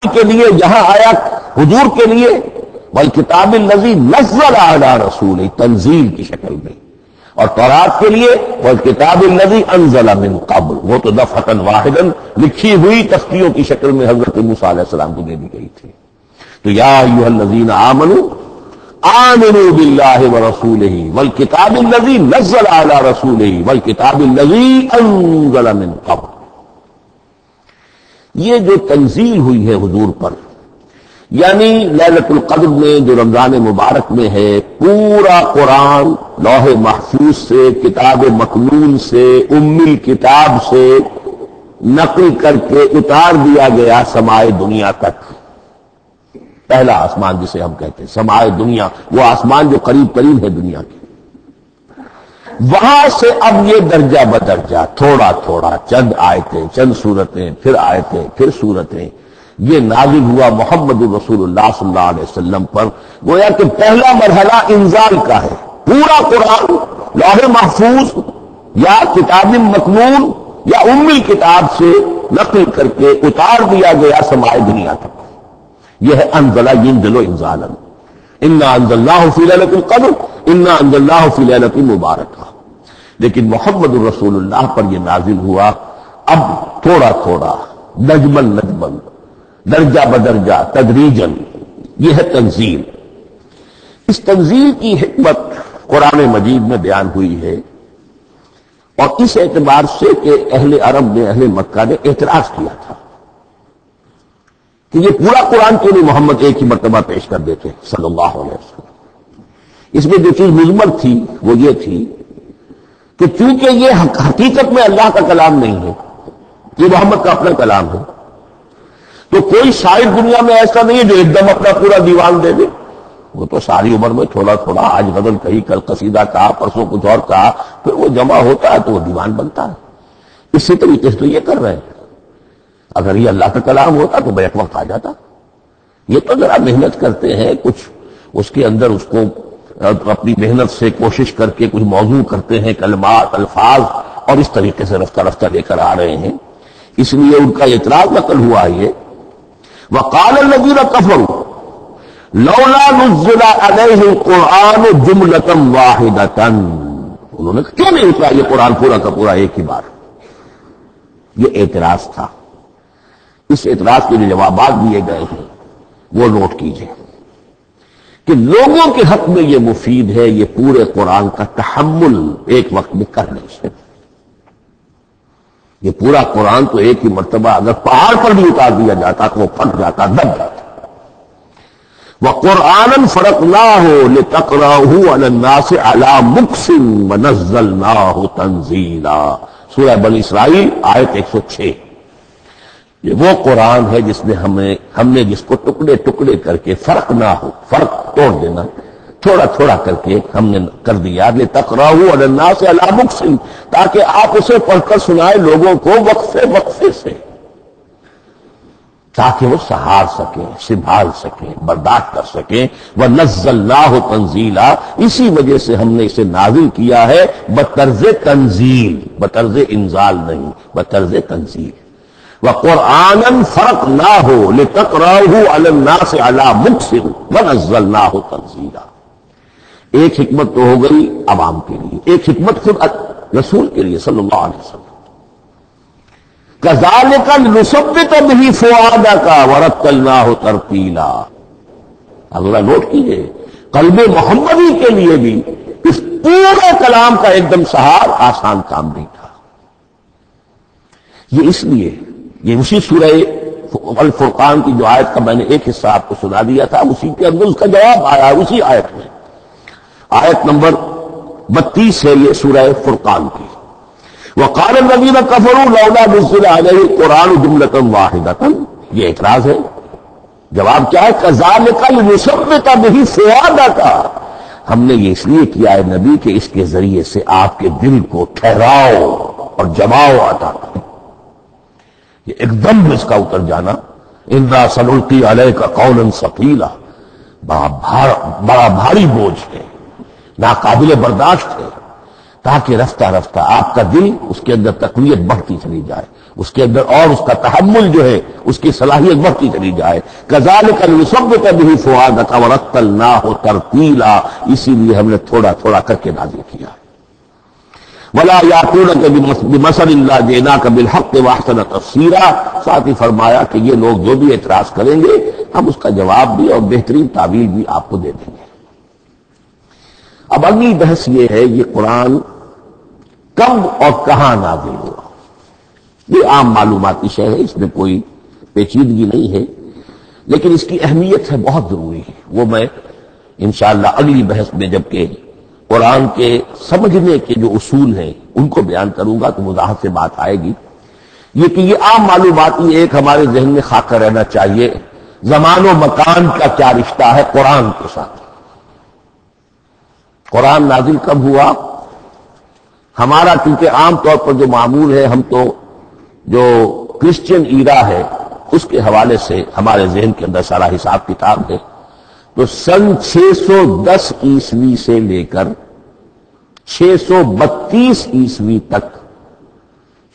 کے لیے یہاں آیا حضور کے لیے، والکتاب الذی نزل علی رسول، تنزیل کی شکل میں، اور تورات کے لیے والکتاب الذی انزل من قبل، وہ تو دفعۃ واحدا لکھی ہوئی تختیوں کی شکل میں حضرت موسیٰ علیہ السلام کو دے دی گئی تھی۔ تو یا ایھا الذین آمنوا آمنوا باللہ ورسولہ والکتاب الذی نزل علی رسولہ والکتاب الذی انزل من قبل۔ یہ جو تنزیل ہوئی ہے حضور پر، یعنی لیلۃ القدر میں جو رمضان مبارک میں ہے، پورا قرآن لوح محفوظ سے، کتاب مکنون سے، ام الکتاب سے نقل کر کے اتار دیا گیا سمائے دنیا تک۔ پہلا آسمان جسے ہم کہتے ہیں سمائے دنیا، وہ آسمان جو قریب قریب ہے دنیا کے، وہاں سے اب یہ درجہ بدرجہ تھوڑا تھوڑا، چند آیتیں، چند سورتیں، پھر آیتیں، پھر سورتیں، یہ نازل ہوا محمد رسول اللہ صلی اللہ علیہ وسلم پر۔ گویا کہ پہلا مرحلہ انزال کا ہے، پورا قرآن لوح محفوظ یا کتاب مکنون یا ام الکتاب سے نقل کر کے اتار دیا گیا سمائے دنیا تک۔ یہ ہے انزل ینزل انزالا، انا انزلناہ فی لیلۃ القدر انا انزلناہ فی لیلۃ مبارکہ۔ لیکن محمد رسول اللہ پر یہ نازل ہوا اب تھوڑا تھوڑا، نجمن نجمن، درجہ بدرجہ، تدریجن۔ یہ ہے تنزیل۔ اس تنزیل کی حکمت قرآن مجید میں بیان ہوئی ہے، اور اس اعتبار سے کہ اہل عرب نے، اہل مکہ نے اعتراض کیا تھا کہ یہ پورا قرآن کیوں نہیں محمد ایک ہی مرتبہ پیش کر دیتے صلی اللہ علیہ وسلم۔ اس میں جو چیز مضمر تھی وہ یہ تھی کہ چونکہ یہ حقیقت میں اللہ کا کلام نہیں ہے، یہ محمد کا اپنا کلام ہے، تو کوئی شاعر دنیا میں ایسا نہیں ہے جو ایک دم اپنا پورا دیوان دے دے۔ وہ تو ساری عمر میں تھوڑا تھوڑا، آج غزل کہی، کل قصیدہ کہا، پرسوں کچھ اور کہا، پھر وہ جمع ہوتا ہے تو وہ دیوان بنتا ہے۔ اسی طریقے سے تو یہ کر رہے ہیں۔ اگر یہ اللہ کا کلام ہوتا تو بیک وقت آ جاتا۔ یہ تو ذرا محنت کرتے ہیں، کچھ اس کے اندر اس کو اپنی محنت سے کوشش کر کے کچھ موضوع کرتے ہیں، کلمات، الفاظ، اور اس طریقے سے رفتہ رفتہ لے کر آ رہے ہیں۔ اس لیے ان کا اعتراض نقل ہوا یہ، وقال الذین کفروا لولا نزل علیہ القرآن جملۃ واحدۃ، انہوں نے کیوں نہیں اترا یہ قرآن پورا کا پورا ایک ہی بار؟ یہ اعتراض تھا۔ اس اعتراض کے جو جوابات دیے گئے ہیں وہ نوٹ کیجئے کہ لوگوں کے حق میں یہ مفید ہے یہ پورے قرآن کا تحمل ایک وقت میں کر نہیں سکتے۔ یہ پورا قرآن تو ایک ہی مرتبہ اگر پہاڑ پر بھی اتار دیا جاتا تو وہ پھٹ جاتا، دب جاتا۔ وَقُرْآنًا فَرَقْنَاهُ لِتَقْرَأَهُ عَلَى النَّاسِ عَلَى مُكْثٍ وَنَزَّلْنَاهُ تَنزِيلًا، سورہ بنی اسرائیل آیت 106۔ یہ وہ قرآن ہے جس نے ہم نے جس کو ٹکڑے ٹکڑے کر کے، فرق نہ ہو، فرق توڑ دینا، تھوڑا تھوڑا کر کے ہم نے کر دیا، لِتَقْرَأَهُ عَلَى النَّاسِ عَلَى مُكْثٍ، تاکہ آپ اسے پڑھ کر سنائے لوگوں کو وقفے وقفے سے، تاکہ وہ سہار سکیں، سنبھال سکیں، برداشت کر سکیں۔ وَنَزَّلْنَاهُ تَنزِيلًا، اسی وجہ سے ہم نے اسے نازل کیا ہے بطرز تنزیل، بطرز انزال نہیں، بطرز تنزیل۔ وَقُرْآنًا فَرَقْنَاهُ لِتَقْرَأَهُ عَلَى النَّاسِ عَلَى مُكْثٍ وَنَزَّلْنَاهُ تَنزِيلًا۔ ایک حکمت تو ہو گئی عوام کے لیے، ایک حکمت خود رسول کے لیے صلی اللہ علیہ وسلم۔ كَذَلِكَ لِنُثَبِّتَ بِهِ فُؤَادَكَ وَرَتَّلْنَاهُ تَرْتِيلًا۔ اب ذرا نوٹ کیجئے، قلب محمدی کے لیے بھی اس پورے کلام کا ایک دم سہار آسان کام نہیں تھا۔ یہ اس لیے، یہ اسی سورہ الفرقان کی جو آیت کا میں نے ایک حصہ آپ کو سنا دیا تھا، اسی کے اندر اس کا جواب آیا، اسی آیت میں، آیت نمبر 32 ہے یہ سورہ فرقان کی۔ وقال الذین کفروا لولا نزل علیہ القرآن جملۃ واحدۃ، یہ اعتراض ہے۔ جواب کیا ہے؟ کذالک لنثبت بہ فؤادک، ہم نے یہ اس لیے کیا ہے نبی کہ اس کے ذریعے سے آپ کے دل کو ٹھہراؤ اور جماؤ عطا کریں، یہ ایک دم اس کا اتر جانا۔ انا سنلقی علیک قولا ثقیلا، بڑا بھاری بوجھ ہے، ناقابل برداشت ہے۔ تاکہ رفتہ رفتہ آپ کا دل اس کے اندر تقویت بڑھتی چلی جائے، اس کے اندر اور اس کا تحمل جو ہے اس کی صلاحیت بڑھتی چلی جائے۔ کذالک لنثبت بہ فؤادک ورتلناہ ترتیلا، اسی لیے ہم نے تھوڑا تھوڑا کر کے نازل کیا۔ ولا یاتونک بمثل الا جئناک بالحق واحسن تفسیرا، ساتھ ہی فرمایا کہ یہ لوگ جو بھی اعتراض کریں گے ہم اس کا جواب بھی اور بہترین تعویل بھی آپ کو دے دیں گے۔ اب اگلی بحث یہ ہے یہ قرآن کب اور کہاں نازل ہوا۔ یہ عام معلوماتی شے ہے، اس میں کوئی پیچیدگی نہیں ہے، لیکن اس کی اہمیت ہے بہت ضروری ہے، وہ میں انشاءاللہ اگلی بحث میں جبکہ قرآن کے سمجھنے کے جو اصول ہیں ان کو بیان کروں گا تو وضاحت سے بات آئے گی۔ یہ کہ یہ عام معلوماتی ایک ہمارے ذہن میں خاکہ رہنا چاہیے، زمان و مکان کا کیا رشتہ ہے قرآن کے ساتھ۔ قرآن نازل کب ہوا؟ ہمارا چونکہ عام طور پر جو معمول ہے، ہم تو جو کرسچین ایرا ہے اس کے حوالے سے ہمارے ذہن کے اندر سارا حساب کتاب ہے، تو سن 610 عیسوی سے لے کر 632 عیسوی تک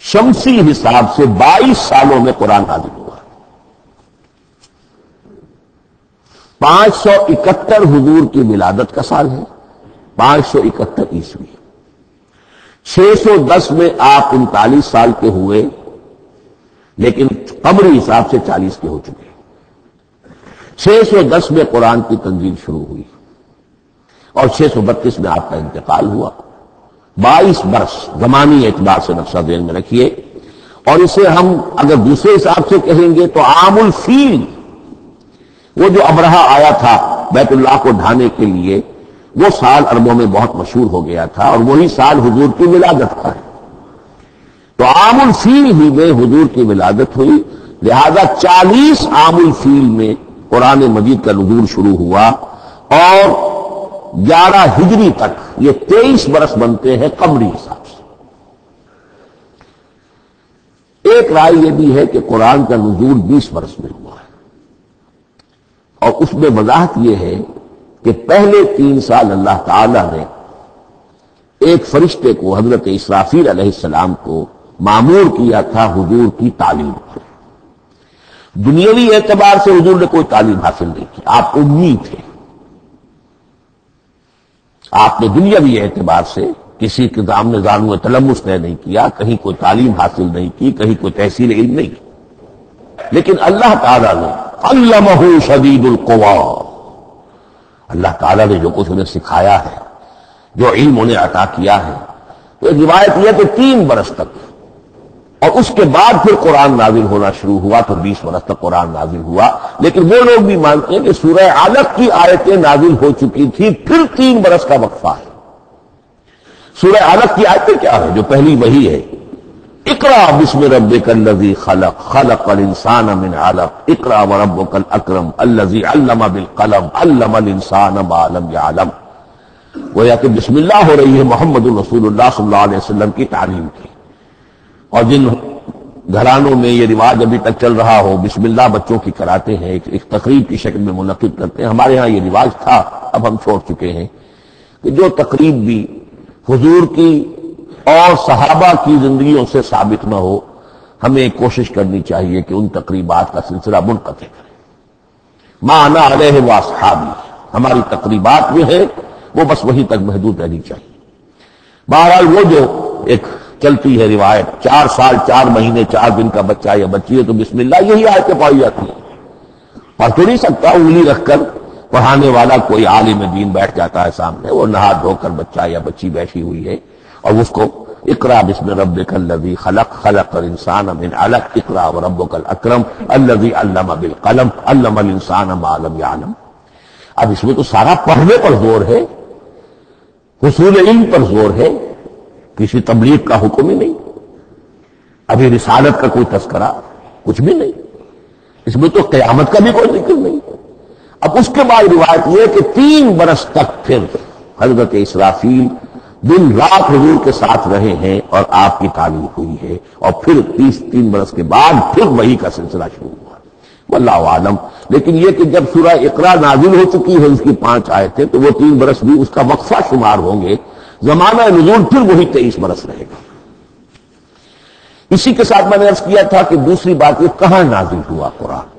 شمسی حساب سے 22 سالوں میں قرآن نازل ہوا۔ 571 حضور کی ولادت کا سال ہے، 571 عیسوی۔ 610 میں آپ 39 سال کے ہوئے، لیکن قمری حساب سے 40 کے ہو چکے۔ 610 میں قرآن کی تنزیل شروع ہوئی اور 632 میں آپ کا انتقال ہوا۔ 22 برس زمانی اعتبار سے نقشہ ذہن میں رکھیے، اور اسے ہم اگر دوسرے حساب سے کہیں گے تو عام الفیل، وہ جو ابرہہ آیا تھا بیت اللہ کو ڈھانے کے لیے، وہ سال عربوں میں بہت مشہور ہو گیا تھا، اور وہی سال حضور کی ولادت کا ہے، تو عام الفیل ہی میں حضور کی ولادت ہوئی، لہذا 40 عام الفیل میں قرآن مجید کا نزول شروع ہوا، اور 11 ہجری تک یہ 23 برس بنتے ہیں قمری حساب سے۔ ایک رائے یہ بھی ہے کہ قرآن کا نزول 20 برس میں ہوا ہے، اور اس میں وضاحت یہ ہے کہ پہلے 3 سال اللہ تعالی نے ایک فرشتے کو، حضرت اسرافیل علیہ السلام کو مامور کیا تھا حضور کی تعلیم سے۔ دنیاوی اعتبار سے حضور نے کوئی تعلیم حاصل نہیں کی، آپ امی تھے، آپ نے دنیاوی اعتبار سے کسی کے سامنے زانو تلمس طے نہیں کیا، کہیں کوئی تعلیم حاصل نہیں کی، کہیں کوئی تحصیل علم نہیں کی، لیکن اللہ تعالیٰ نے علمہ شدید القویٰ، اللہ تعالیٰ نے جو کچھ انہیں سکھایا ہے، جو علم انہیں عطا کیا ہے، تو ایک روایت یہ کہ 3 برس تک، اور اس کے بعد پھر قرآن نازل ہونا شروع ہوا تو 20 برس تک قرآن نازل ہوا۔ لیکن وہ لوگ بھی مانتے ہیں کہ سورہ علق کی آیتیں نازل ہو چکی تھی، پھر 3 برس کا وقفہ ہے۔ سورہ علق کی آیتیں کیا ہے؟ جو پہلی وحی ہے، اقرا بسم ربک الذی خلق، خلق الانسان من علق، اقرا وربک الاکرم الذی علم بالقلم، علم الانسان ما لم یعلم۔ گویا کہ بسم اللہ ہو رہی ہے محمد رسول اللہ صلی اللہ علیہ وسلم کی تعلیم کی، اور جن گھرانوں میں یہ رواج ابھی تک چل رہا ہو، بسم اللہ بچوں کی کراتے ہیں، ایک تقریب کی شکل میں منعقد کرتے ہیں، ہمارے ہاں یہ رواج تھا، اب ہم چھوڑ چکے ہیں، کہ جو تقریب بھی حضور کی اور صحابہ کی زندگیوں سے ثابت نہ ہو، ہمیں کوشش کرنی چاہیے کہ ان تقریبات کا سلسلہ منقطع کریں۔ ما انا علیہ واصحابی، ہماری تقریبات جو ہے وہ بس وہی تک محدود رہنی چاہیے۔ بہرحال وہ جو ایک چلتی ہے روایت، 4 سال 4 مہینے 4 دن کا بچہ یا بچی ہے تو بسم اللہ یہی آیتیں پڑھی جاتی ہیں، پڑھ تو نہیں سکتا، انگلی رکھ کر پڑھانے والا کوئی عالم دین بیٹھ جاتا ہے سامنے، وہ نہا دھو کر بچہ یا بچی بیٹھی ہوئی ہے، اور اس کو اقرا بسم ربک الذی خلق، خلق الانسان من علق، اقرا وربک الاکرم الذی علم بالقلم، علم الانسان ما لم یعلم۔ اب اس میں تو سارا پڑھنے پر زور ہے، حصول علم پر زور ہے، کسی تبلیغ کا حکم ہی نہیں، ابھی رسالت کا کوئی تذکرہ کچھ بھی نہیں، اس میں تو قیامت کا بھی کوئی ذکر نہیں۔ اب اس کے بعد روایت یہ کہ 3 برس تک پھر حضرت اسرافیل دن رات حضور کے ساتھ رہے ہیں اور آپ کی تعلیم ہوئی ہے، اور پھر 3 برس کے بعد پھر وحی کا سلسلہ شروع ہوا، واللہ عالم۔ لیکن یہ کہ جب سورہ اقرا نازل ہو چکی ہے اس کی 5 آیتیں، تو وہ 3 برس بھی اس کا وقفہ شمار ہوں گے، زمانہ نزول پھر وہی 23 برس رہے گا۔ اسی کے ساتھ میں نے عرض کیا تھا کہ دوسری بات یہ کہاں نازل ہوا قرآن،